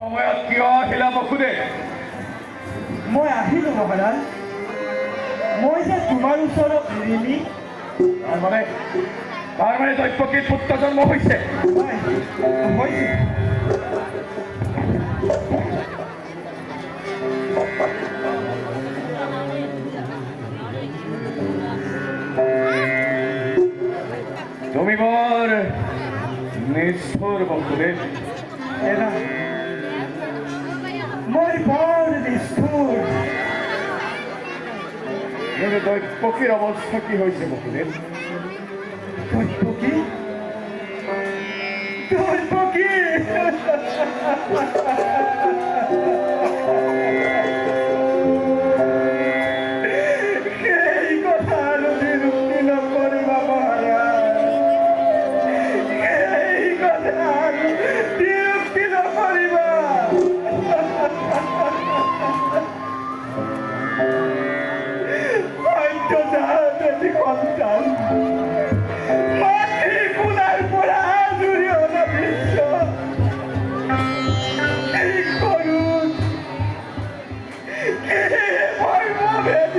সময়ত কিয় আহিলা বসুদেৱ? মই আহিলোঁ মহাৰাজ। মই যে তোমাৰ ওচৰত এৰিলি তাৰমানে দৈৱকীৰ পুত্ৰ জন্ম হৈছে। হৈছে। তুমি বৰ নিষ্ঠুৰ বসুদেৱ। মই বৰ নিষ্ঠুৰ। কিন্তু দৈৱকীৰ অৱস্থা কি হৈছে বসুদেৱ? দৈৱকী দৈৱকী সেই কথা নিৰুক্তি নকৰিবা মহাৰাজ। সেই কথা নিৰুক্তি নকৰিবা। সত্যজাত সন্তান পুনাৰ পৰা দুৰ্যোধন বিশ্ব এই কৰোঁ মৰ্মভেদ